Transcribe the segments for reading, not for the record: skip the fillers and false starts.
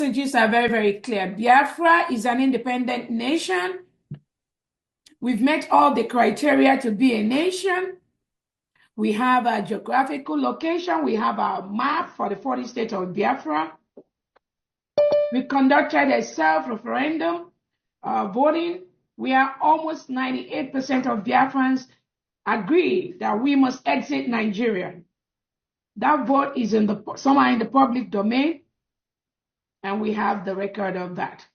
messages are very, very clear. Biafra is an independent nation. We've met all the criteria to be a nation. We have a geographical location. We have a map for the 40 states of Biafra. We conducted a self-referendum voting. We are almost 98% of Biafrans agree that we must exit Nigeria. That vote is somewhere in the public domain, and we have the record of that.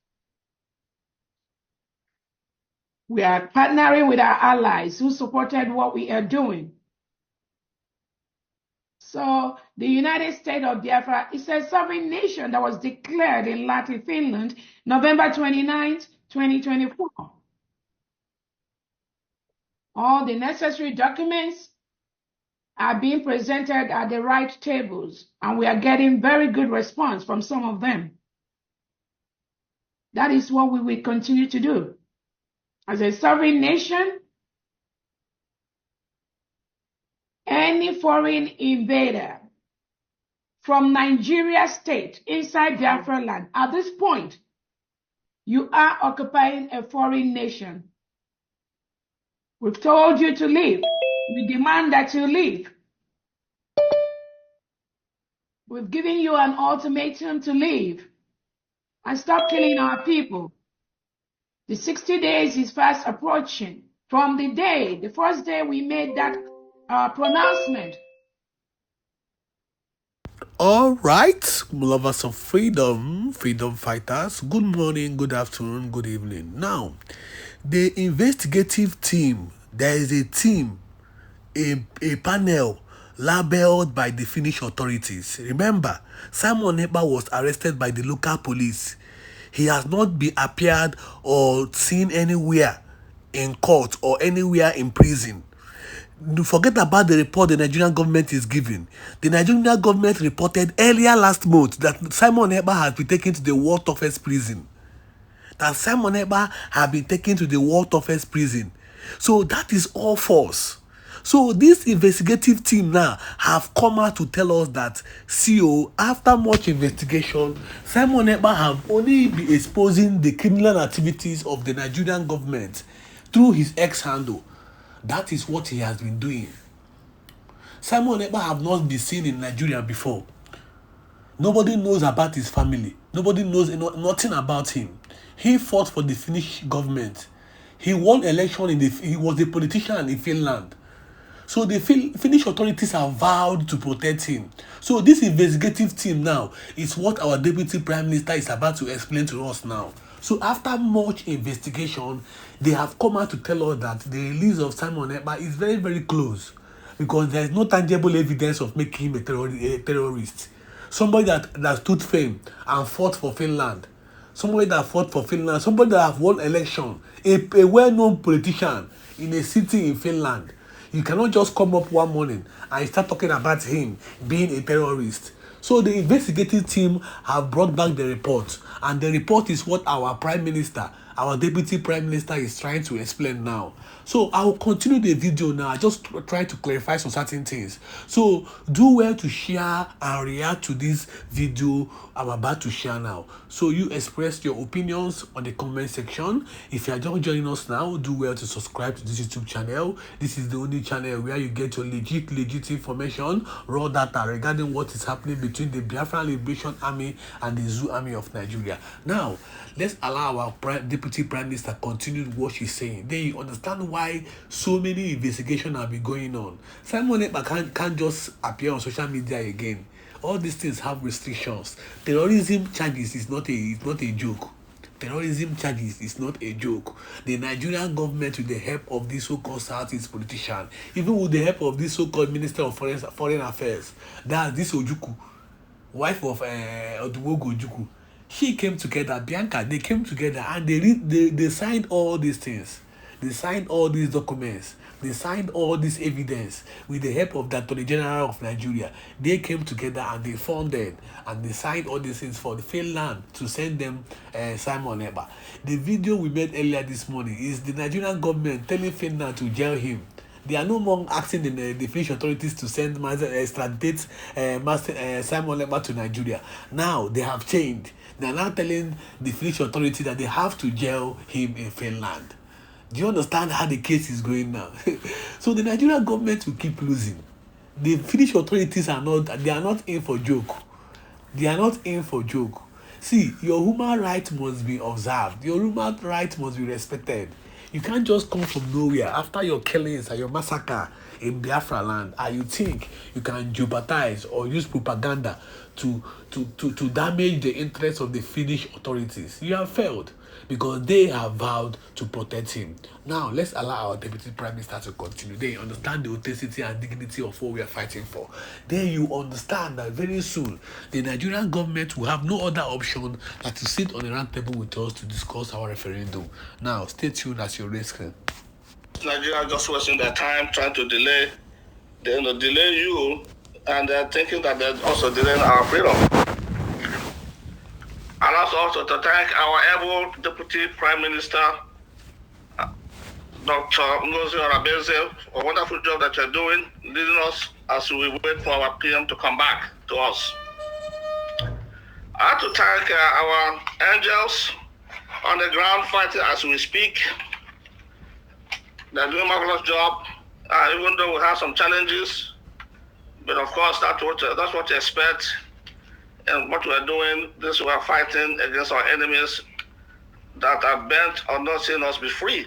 We are partnering with our allies who supported what we are doing. So the United States of Biafra is a sovereign nation that was declared in Latin Finland, November 29th, 2024. All the necessary documents are being presented at the right tables, and we are getting very good response from some of them. That is what we will continue to do. As a sovereign nation, any foreign invader from Nigeria state inside Biafra land, at this point, you are occupying a foreign nation. We've told you to leave. We demand that you leave. We've given you an ultimatum to leave and stop killing our people. The 60 days is fast approaching. From the first day we made that pronouncement. All right, lovers of freedom, freedom fighters, good morning, good afternoon, good evening. Now, the investigative team, there is a team, a panel labeled by the Finnish authorities. Remember, Simon Ekpa was arrested by the local police. He has not been appeared or seen anywhere in court or anywhere in prison. Forget about the report the Nigerian government is giving. The Nigerian government reported earlier last month that Simon Ekpa has been taken to the world toughest prison. That Simon Ekpa has been taken to the world toughest prison. So that is all false. So this investigative team now have come out to tell us that CO, after much investigation, Simon Ekpa have only been exposing the criminal activities of the Nigerian government through his X handle. That is what he has been doing. Simon Ekpa have not been seen in Nigeria before. Nobody knows about his family. Nobody knows nothing about him. He fought for the Finnish government. He won election he was a politician in Finland. So the Finnish authorities have vowed to protect him. So this investigative team now is what our Deputy Prime Minister is about to explain to us now. So after much investigation, they have come out to tell us that the release of Simon Ekpa is very, very close, because there is no tangible evidence of making him a terrorist. Somebody that stood firm and fought for Finland. Somebody that fought for Finland. Somebody that have won election. A well-known politician in a city in Finland. You cannot just come up one morning and start talking about him being a terrorist. So the investigative team have brought back the report, and the report is what our Prime Minister, our Deputy Prime Minister is trying to explain now. So I will continue the video now. I just try to clarify some certain things. So do well to share and react to this video I'm about to share now. So you express your opinions on the comment section. If you are just joining us now, do well to subscribe to this YouTube channel. This is the only channel where you get your legit information, raw data regarding what is happening between the Biafran Liberation Army and the Zoo Army of Nigeria. Now, let's allow our Deputy Prime Minister continue what she's saying. Then you understand why so many investigations have been going on. Simon Ekpa can't just appear on social media again. All these things have restrictions. Terrorism charges is not a joke. Terrorism charges is not a joke. The Nigerian government, with the help of this so-called Southeast politician, even with the help of this so-called Minister of Foreign Affairs, that's this Ojukwu, wife of Oduwogo Ojukwu, she came together, Bianca, they came together and they signed all these things. They signed all these documents. They signed all this evidence with the help of the Attorney General of Nigeria. They came together and they funded and they signed all these things for Finland to send them Simon Ekpa. The video we made earlier this morning is the Nigerian government telling Finland to jail him. They are no more asking the Finnish authorities to send extradite Simon Ekpa to Nigeria. Now they have changed. They are now telling the Finnish authority that they have to jail him in Finland. Do you understand how the case is going now? So the Nigerian government will keep losing. The Finnish authorities are not in for joke. They are not in for joke. See, your human right must be observed. Your human right must be respected. You can't just come from nowhere after your killings and your massacre in Biafra land, and you think you can jeopardize or use propaganda to damage the interests of the Finnish authorities. You have failed, because they have vowed to protect him. Now, let's allow our Deputy Prime Minister to continue. They understand the authenticity and dignity of what we are fighting for. Then you understand that very soon, the Nigerian government will have no other option than to sit on a round table with us to discuss our referendum. Now, stay tuned as you raise screen. Nigeria just wasting their time trying to delay you, and they're thinking that they're also delaying our freedom. And also to thank our able Deputy Prime Minister, Dr. Ngozi Orebeze, for a wonderful job that you're doing, leading us as we wait for our PM to come back to us. I have to thank our angels on the ground fighting as we speak. They're doing a marvelous job, even though we have some challenges. But of course, that's what you expect. And what we're doing, we're fighting against our enemies that are bent on not seeing us be free.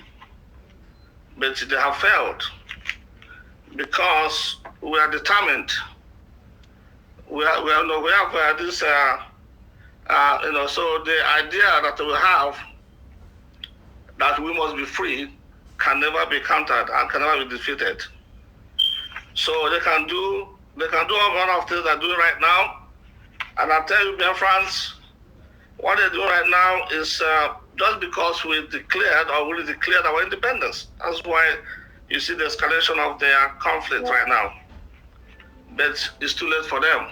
But they have failed because we are determined. We have this, so the idea that we have that we must be free can never be countered and can never be defeated. So they can do all manner of things they're doing right now. And I tell you, dear friends, what they're doing right now is just because we declared our independence. That's why you see the escalation of their conflict right now. But it's too late for them.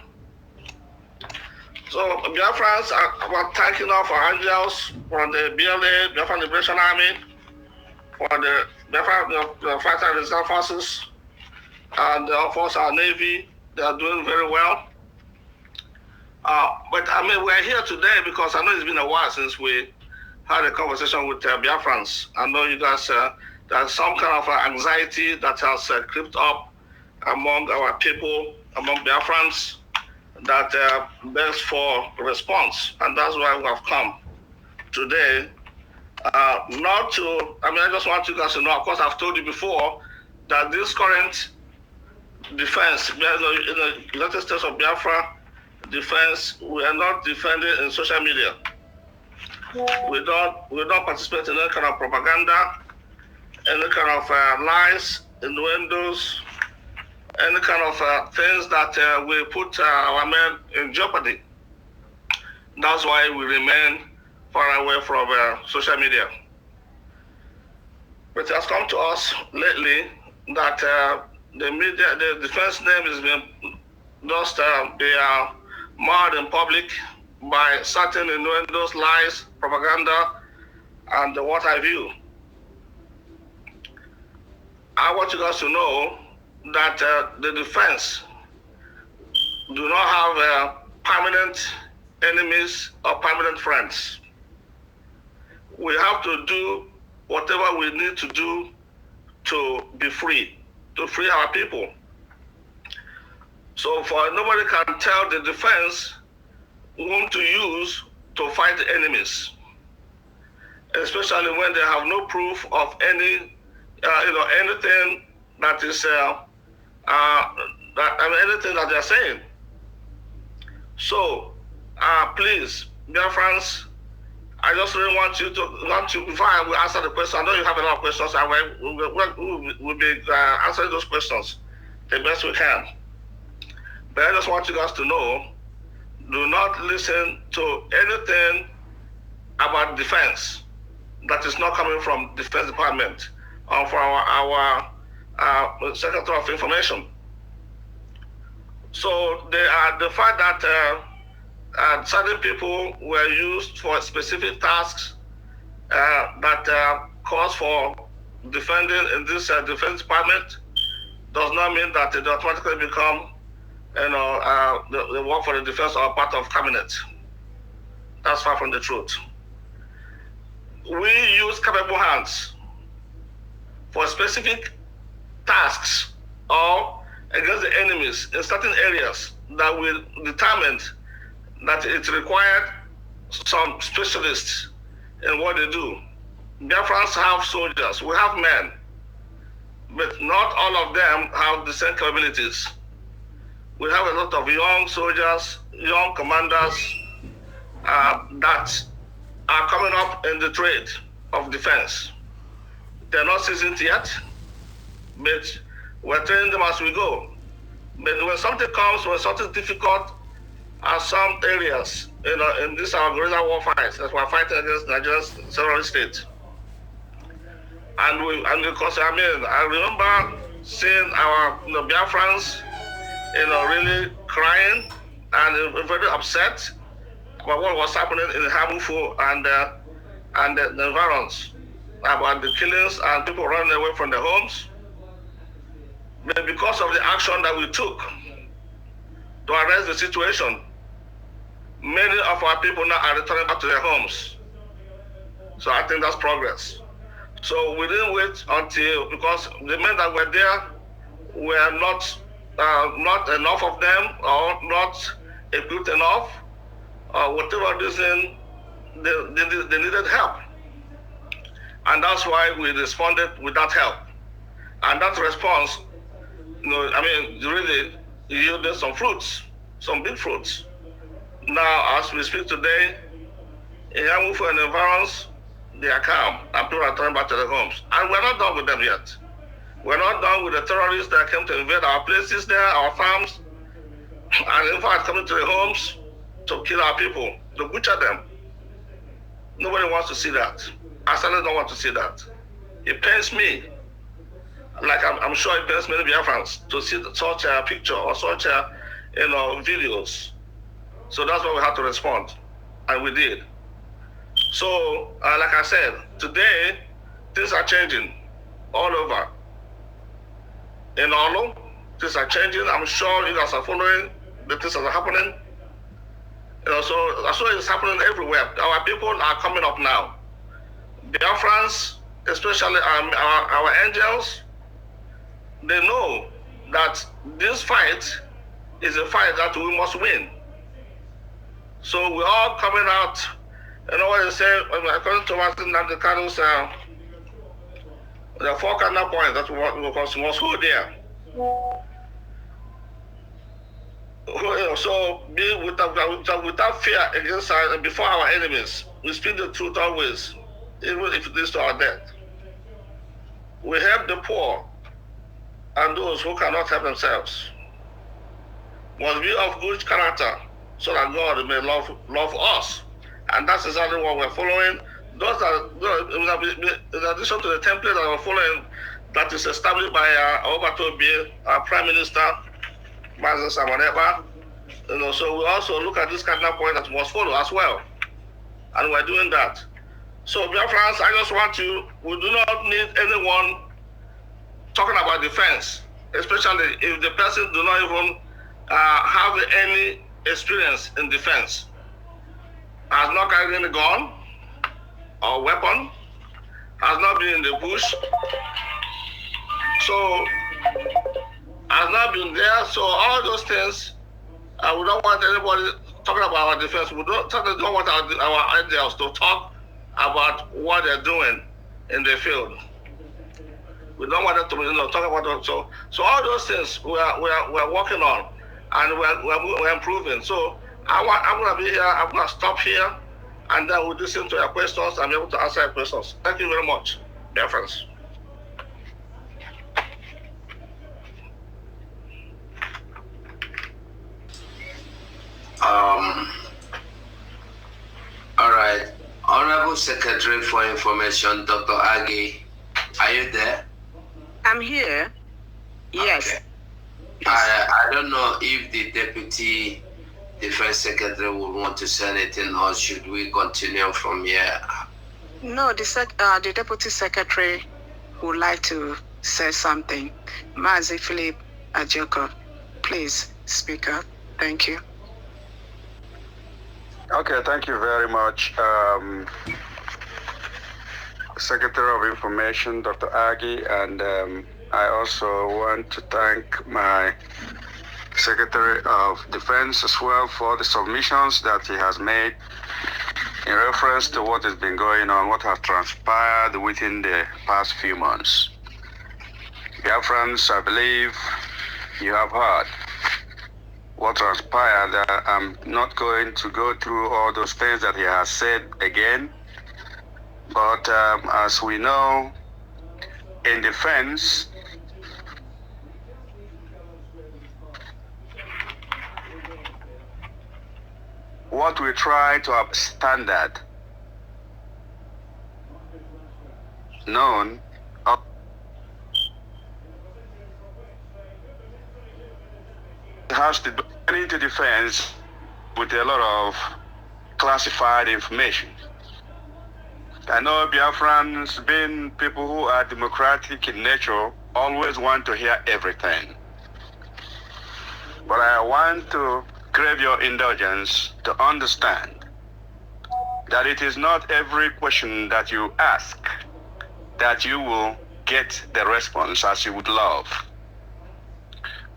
So, dear friends, I'm thanking all for angels, for the BLA, Biafran Liberation Army, for the Biafran Fighter Reserve Forces, and of course our Navy. They are doing very well. But I mean, we're here today because I know it's been a while since we had a conversation with Biafrans. I know you guys, there's some kind of anxiety that has crept up among our people, among Biafrans, that begs for response. And that's why we have come today. I just want you guys to know, of course, I've told you before, that this current defense, in the United States of Biafra, defense, we are not defending in social media. We don't participate in any kind of propaganda, any kind of lies, innuendos, any kind of things that will put our men in jeopardy. That's why we remain far away from social media. But it has come to us lately that the defense name is being just they are marred in public by certain innuendos, lies, propaganda, and what have you. I want you guys to know that the defense do not have permanent enemies or permanent friends. We have to do whatever we need to do to be free, to free our people. So nobody can tell the defense whom to use to fight the enemies, especially when they have no proof of anything that is anything that they're saying. So please, dear friends, I just really want you to, before I will answer the question, I know you have a lot of questions, we'll be answering those questions the best we can. But I just want you guys to know, do not listen to anything about defense that is not coming from Defense Department or from our Secretary of Information. So the fact that certain people were used for specific tasks that calls for defending in this Defense Department does not mean that they automatically become, they work for the defense or part of cabinet. That's far from the truth. We use capable hands for specific tasks or against the enemies in certain areas that will determine that it required some specialists in what they do. Biafrans have soldiers, we have men, but not all of them have the same capabilities. We have a lot of young soldiers, young commanders that are coming up in the trade of defense. They're not seasoned yet, but we're training them as we go. But when something comes, when something difficult, are some areas, in this our guerrilla war fights that we're fighting against Nigeria's terrorist state. And because I remember seeing our Biafrans, really crying and very upset about what was happening in Hamufu and the environs, about the killings and people running away from their homes. But because of the action that we took to arrest the situation, many of our people now are returning back to their homes. So I think that's progress. So we didn't wait until, because the men that were there were not enough of them or not equipped enough, or whatever reason, they needed help. And that's why we responded with that help. And that response, really yielded some fruits, some big fruits. Now, as we speak today, in Yamufu and environs, they are calm, and people are turning back to their homes. And we're not done with them yet. We're not done with the terrorists that came to invade our places there, our farms, and in fact, coming to the homes to kill our people, to butcher them. Nobody wants to see that. I certainly don't want to see that. It pains me, like I'm sure it pains many Biafrans to see such a picture or such videos. So that's why we had to respond, and we did. So, like I said, today, things are changing all over. In Olo, things are changing. I'm sure you guys are following the things that are happening. So it's happening everywhere. Our people are coming up now. Biafrans, especially our angels, they know that this fight is a fight that we must win. So we're all coming out. You know what they say, according to Martin Nandekan's, there are 4 cardinal points that we must hold there. So be without fear against before our enemies. We speak the truth always, even if it leads to our death. We help the poor and those who cannot help themselves. Must be of good character, so that God may love us. And that's exactly what we're following. Those are, in addition to the template that we're following, that is established by our Prime Minister, Èkpà. So we also look at this cardinal point that we must follow as well. And we're doing that. So, Biafrans, I just want we do not need anyone talking about defense, especially if the person do not even have any experience in defense, has not carried any gun or weapon, has not been in the bush, so has not been there. So all those things, we don't want anybody talking about our defense. We don't want our angels to talk about what they're doing in the field. We don't want them to talk about it. So all those things we're working on, and we're improving. So I'm going to be here. I'm going to stop here, and then we'll listen to your questions and be able to answer your questions. Thank you very much, dear friends. All right. Honorable Secretary for Information, Dr. Agi, are you there? I'm here. Yes. Okay. I don't know if the Deputy Defense Secretary would want to say anything, or should we continue from here? No, the Deputy Secretary would like to say something. Mazi Philip Ajoko, please speak up. Thank you. Okay, thank you very much. Secretary of Information, Dr. Agi, and I also want to thank my Secretary of Defense as well for the submissions that he has made in reference to what has been going on, what has transpired within the past few months. Biafrans, I believe you have heard what transpired. I'm not going to go through all those things that he has said again, but as we know, in defense, what we try to have standard known has to go into defense with a lot of classified information. I know Biafrans, being people who are democratic in nature, always want to hear everything. But I want to crave your indulgence to understand that it is not every question that you ask that you will get the response as you would love.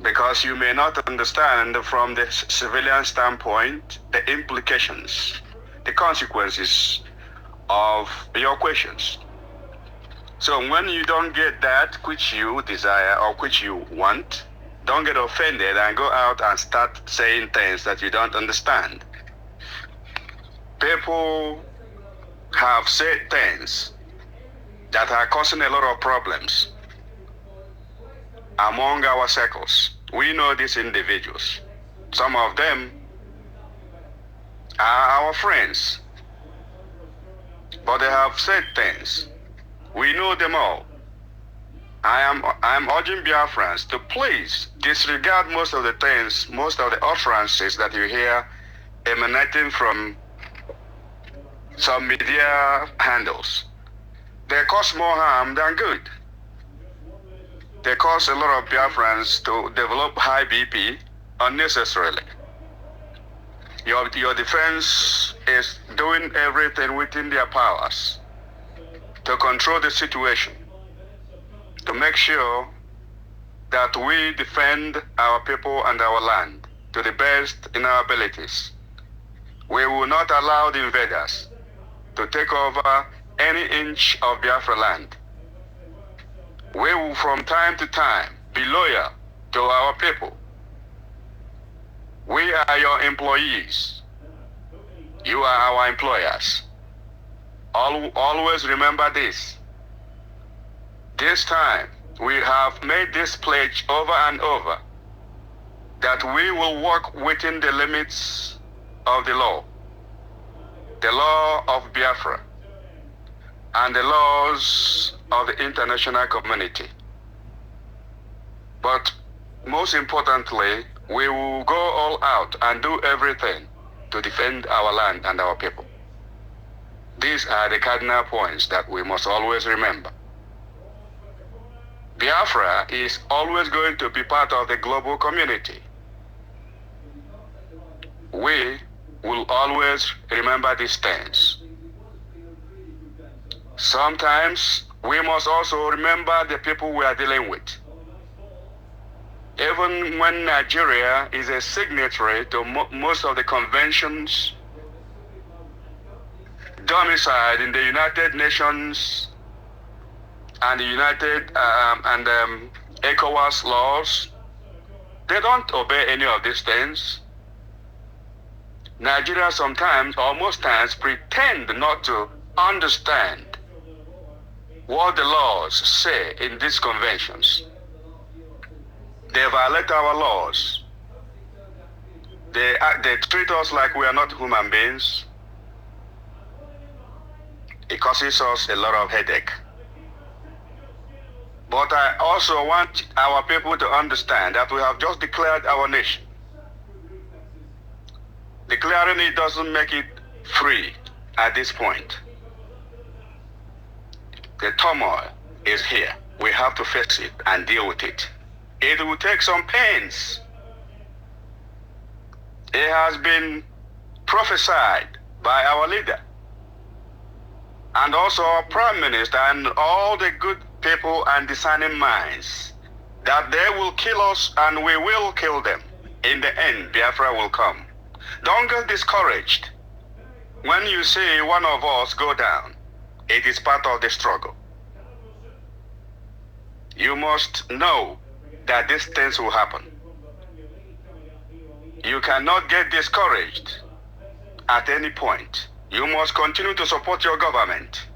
Because you may not understand from the civilian standpoint the implications, the consequences of your questions. So when you don't get that which you desire or which you want, don't get offended and go out and start saying things that you don't understand. People have said things that are causing a lot of problems among our circles. We know these individuals. Some of them are our friends, but they have said things. We know them all. I am urging Biafrans to please disregard most of the things, most of the utterances that you hear emanating from some media handles. They cause more harm than good. They cause a lot of Biafrans to develop high BP unnecessarily. Your defense is doing everything within their powers to control the situation, to make sure that we defend our people and our land to the best in our abilities. We will not allow the invaders to take over any inch of Biafra land. We will from time to time be loyal to our people. We are your employees. You are our employers. Always remember this. This time, we have made this pledge over and over that we will work within the limits of the law of Biafra, and the laws of the international community. But most importantly, we will go all out and do everything to defend our land and our people. These are the cardinal points that we must always remember. Biafra is always going to be part of the global community. We will always remember these things. Sometimes we must also remember the people we are dealing with. Even when Nigeria is a signatory to most of the conventions domiciled in the United Nations and the ECOWAS laws, they don't obey any of these things. Nigeria sometimes, or most times, pretend not to understand what the laws say in these conventions. They violate our laws. They treat us like we are not human beings. It causes us a lot of headache. But I also want our people to understand that we have just declared our nation. Declaring it doesn't make it free at this point. The turmoil is here. we have to face it and deal with it. It will take some pains. It has been prophesied by our leader and also our Prime Minister and all the good people and discerning minds that they will kill us and we will kill them. In the end, Biafra will come. Don't get discouraged. When you see one of us go down, it is part of the struggle. You must know that these things will happen. You cannot get discouraged at any point. You must continue to support your government.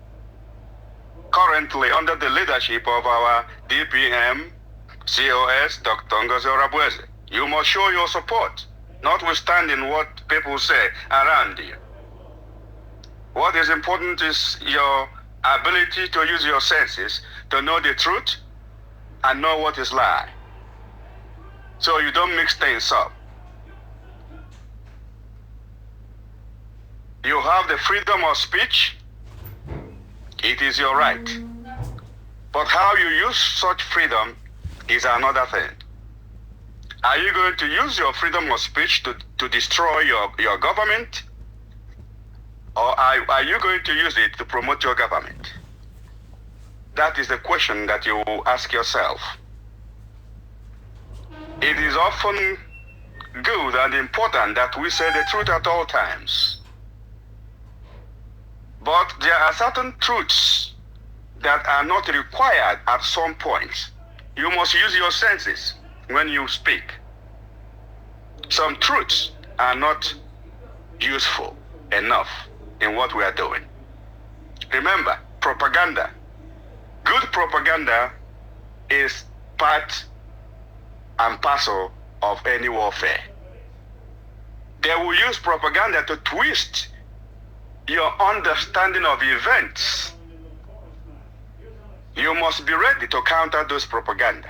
Currently, under the leadership of our DPM, COS, Dr. Ngozi Orabueze, you must show your support, notwithstanding what people say around you. What is important is your ability to use your senses to know the truth and know what is lie, so you don't mix things up. You have the freedom of speech. It is your right. But how you use such freedom is another thing. Are you going to use your freedom of speech to destroy your government? Or are you going to use it to promote your government? That is the question that you will ask yourself. It is often good and important that we say the truth at all times. But there are certain truths that are not required at some point. You must use your senses when you speak. Some truths are not useful enough in what we are doing. Remember, propaganda. Good propaganda is part and parcel of any warfare. They will use propaganda to twist your understanding of events. You must be ready to counter those propaganda.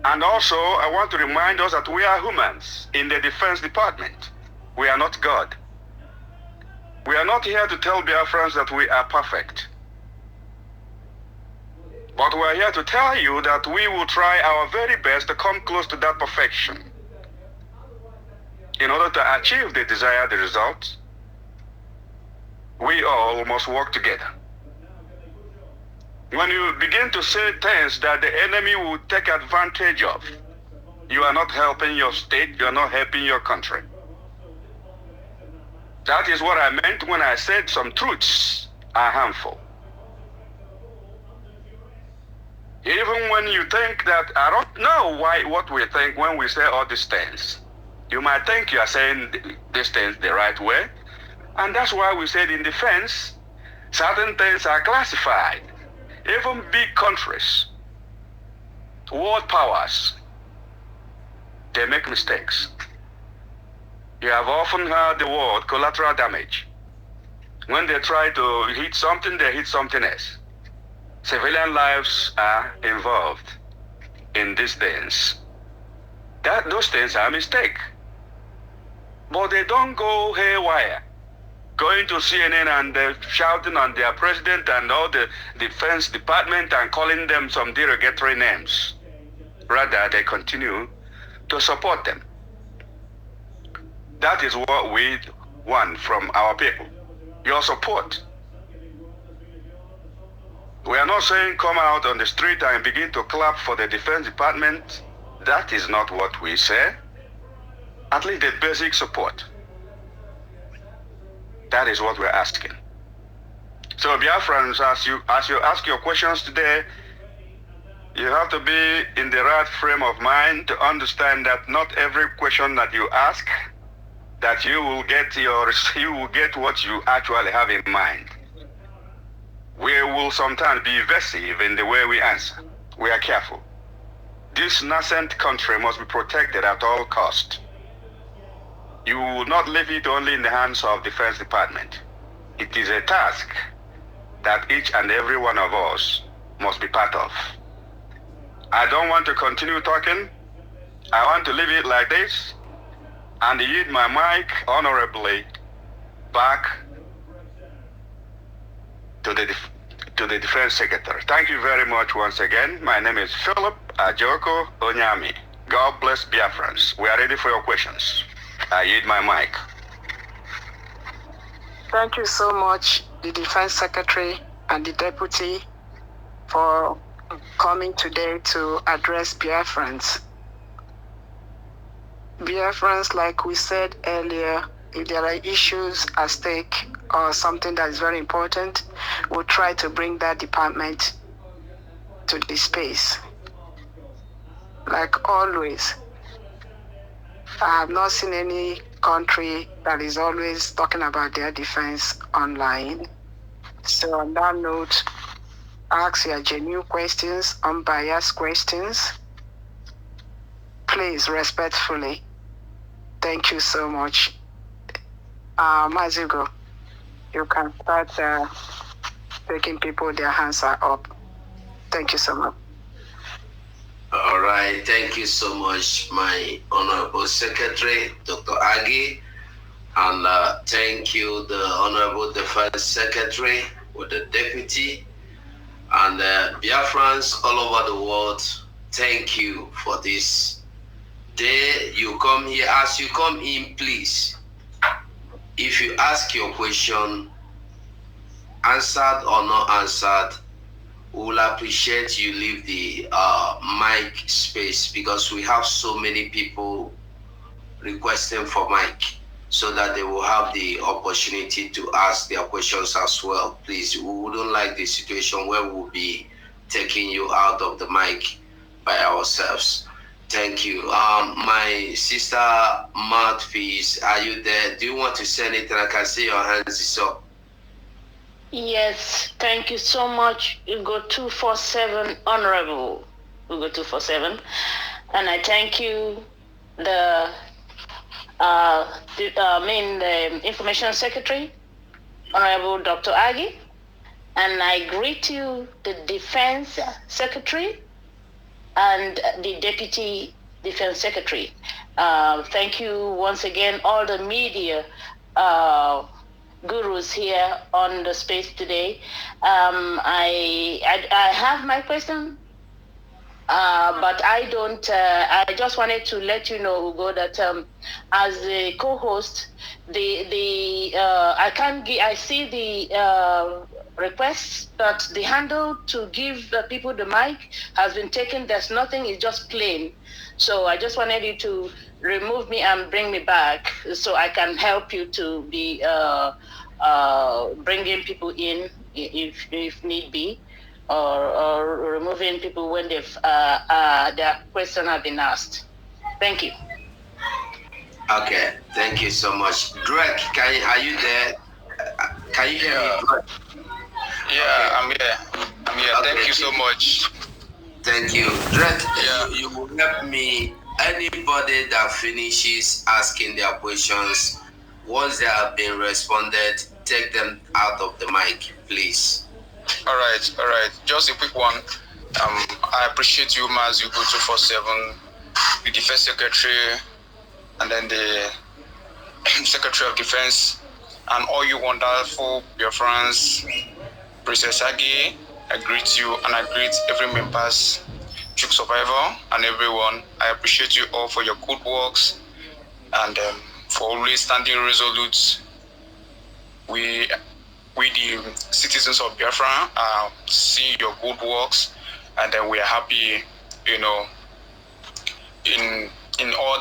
And also, I want to remind us that we are humans in the Defense Department. We are not God. We are not here to tell Biafrans that we are perfect. But we are here to tell you that we will try our very best to come close to that perfection. In order to achieve the desired results, we all must work together. When you begin to say things that the enemy will take advantage of, you are not helping your state, you are not helping your country. That is what I meant when I said some truths are harmful. Even when you think that I don't know what we think when we say all these things. You might think you are saying these things the right way. And that's why we said in defense, certain things are classified. Even big countries, world powers, they make mistakes. You have often heard the word collateral damage. When they try to hit something, they hit something else. Civilian lives are involved in these things. Those things are a mistake. But they don't go haywire, going to CNN and shouting on their president and all the Defense Department and calling them some derogatory names. Rather, they continue to support them. That is what we want from our people, your support. We are not saying come out on the street and begin to clap for the Defense Department. That is not what we say. At least the basic support. That is what we're asking. So Biafrans, as you ask your questions today, you have to be in the right frame of mind to understand that not every question that you ask, that you will get what you actually have in mind. We will sometimes be evasive in the way we answer. We are careful. This nascent country must be protected at all costs. You will not leave it only in the hands of the Defense Department. It is a task that each and every one of us must be part of. I don't want to continue talking. I want to leave it like this and yield my mic honorably back to to the Defense Secretary. Thank you very much once again. My name is Philip Ajoko Onyami. God bless Biafrans. We are ready for your questions. I yield my mic. Thank you so much, the Defense Secretary and the Deputy, for coming today to address Biafrans. Biafrans, like we said earlier, if there are issues at stake or something that is very important, we'll try to bring that department to the space. Like always, I have not seen any country that is always talking about their defense online. So on that note, ask your genuine questions, unbiased questions. Please, respectfully. Thank you so much. Mazigo, you can start taking people, their hands are up. Thank you so much. All right, thank you so much, my Honorable Secretary, Dr. Agi, and thank you, the Honorable Defense Secretary, with the Deputy, and Biafrans all over the world. Thank you for this day. You come here, as you come in, please, if you ask your question, answered or not answered, we will appreciate you leave the mic space, because we have so many people requesting for mic, so that they will have the opportunity to ask their questions as well. Please, we wouldn't like the situation where we'll be taking you out of the mic by ourselves. Thank you. My sister Mouthpiece, are you there? Do you want to say anything? I can see your hands is up. Yes, thank you so much. Ugo 247, Honorable Ugo 247, and I thank you, the Information Secretary, Honorable Dr. Agi, and I greet you, the Defense Secretary, and the Deputy Defense Secretary. Thank you once again, all the media gurus here on the space today. I have my question, but I don't. I just wanted to let you know, Ugo, that as a co-host, I see the request that the handle to give people the mic has been taken. There's nothing. It's just plain. So I just wanted you to remove me and bring me back, so I can help you to be bringing people in if need be, or removing people when they've their question have been asked. Thank you. Okay, thank you so much. Greg, are you there? Can you hear me? Yeah, okay. I'm here. Okay. Thank you so much. Thank you. Greg, you will help me. Anybody that finishes asking their questions, once they have been responded, take them out of the mic, please. All right. Just a quick one. I appreciate you, Mazugo 247, the Defense Secretary, and then the Secretary of Defense, and all you wonderful Biafrans. Princess Agi, I greet you, and I greet every members, Duke Survivor, and everyone. I appreciate you all for your good works, and for always standing resolute. We the citizens of Biafra are seeing your good works, and then we are happy, in all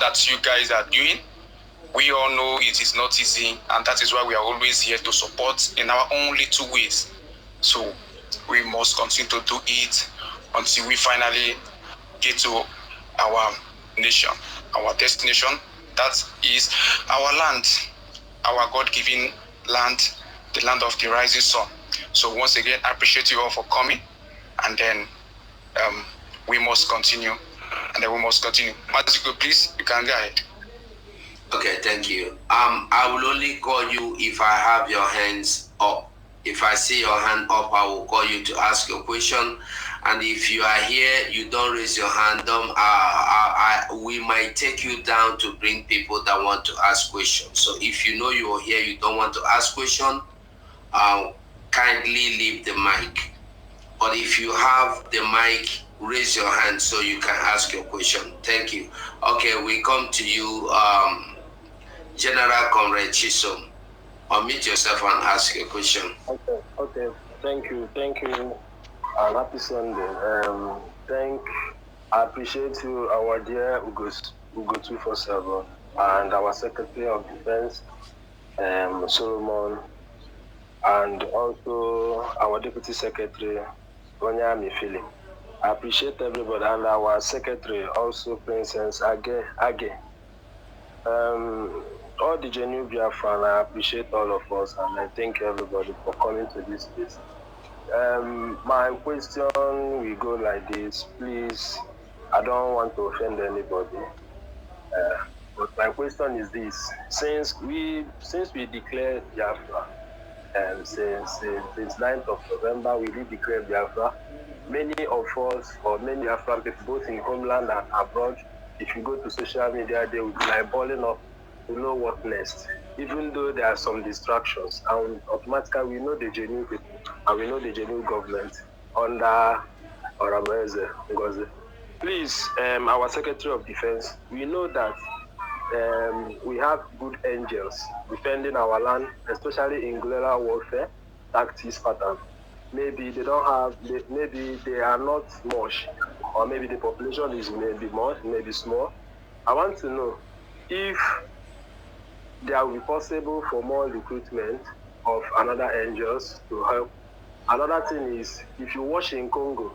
that you guys are doing. We all know it is not easy, and that is why we are always here to support in our own little ways. So we must continue to do it until we finally get to our nation, our destination. That is our land, our God-given land, the land of the rising sun. So once again, I appreciate you all for coming, and then we must continue, Matiko, please, you can go ahead. Okay, thank you. I will only call you if I have your hands up. If I see your hand up, I will call you to ask your question. And if you are here, you don't raise your hand, we might take you down to bring people that want to ask questions. So if you know you are here, you don't want to ask question, kindly leave the mic. But if you have the mic, raise your hand so you can ask your question. Thank you. Okay, we come to you, General Comrade Chisom. Unmute yourself and ask your question. Okay. Thank you. And happy Sunday. I appreciate you, our dear Ugo 247, and our Secretary of Defense, Solomon, and also our Deputy Secretary, Onyami Philip. I appreciate everybody, and our Secretary, also Princess Age. All the genuine Biafran, I appreciate all of us, and I thank everybody for coming to this place. My question will go like this, please. I don't want to offend anybody, but my question is this: since we declared Biafra, since 9th of November, we did declare Biafra. Many of us, or many Biafran people, both in homeland and abroad, if you go to social media, they will be like balling up to know what next. Even though there are some distractions, and automatically we know the genuine people and we know the genuine government under Orabeze Ngozi. Please, our Secretary of Defense, we know that we have good angels defending our land, especially in guerrilla warfare tactics pattern. Maybe they don't have, maybe they are not much, or maybe the population is maybe more, maybe small. I want to know if there will be possible for more recruitment of another angels to help. Another thing is, if you watch in Congo,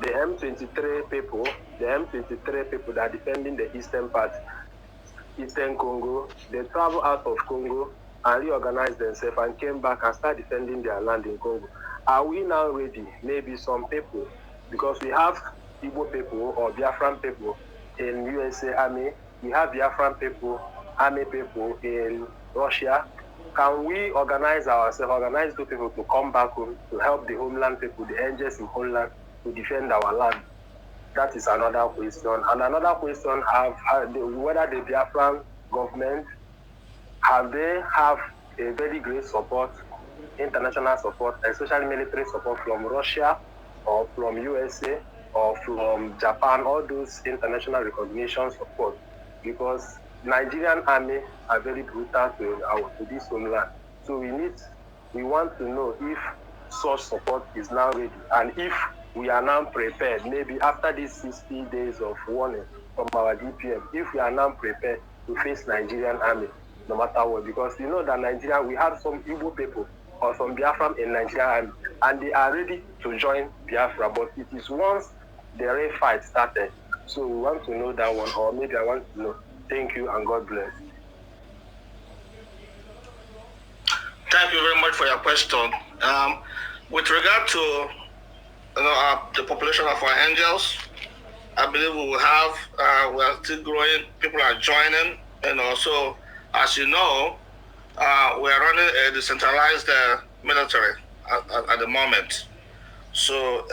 the M23 people that are defending the eastern part, Eastern Congo, they travel out of Congo and reorganize themselves and came back and start defending their land in Congo. Are we now ready? Maybe some people, because we have Igbo people or Biafran people in USA Army, we have Biafran people, Army people in Russia. Can we organize ourselves, organize those people to come back home to help the homeland people, the angels in homeland, to defend our land? That is another question. And another question, whether the Biafran government, have a very great support, international support, especially military support from Russia or from USA or from Japan, all those international recognition support, because Nigerian army are very brutal to this homeland. So we want to know if such support is now ready, and if we are now prepared, maybe after these 60 days of warning from our DPM, if we are now prepared to face Nigerian army, no matter what, because you know that Nigeria, we have some Igbo people or some Biafran in Nigerian army, and they are ready to join Biafra, but it is once the real fight started. So we want to know that one, or maybe I want to know. Thank you and God bless. Thank you very much for your question. With regard to the population of our angels, I believe we will have, we are still growing, people are joining, and also, as you know, we are running a decentralized military at the moment. So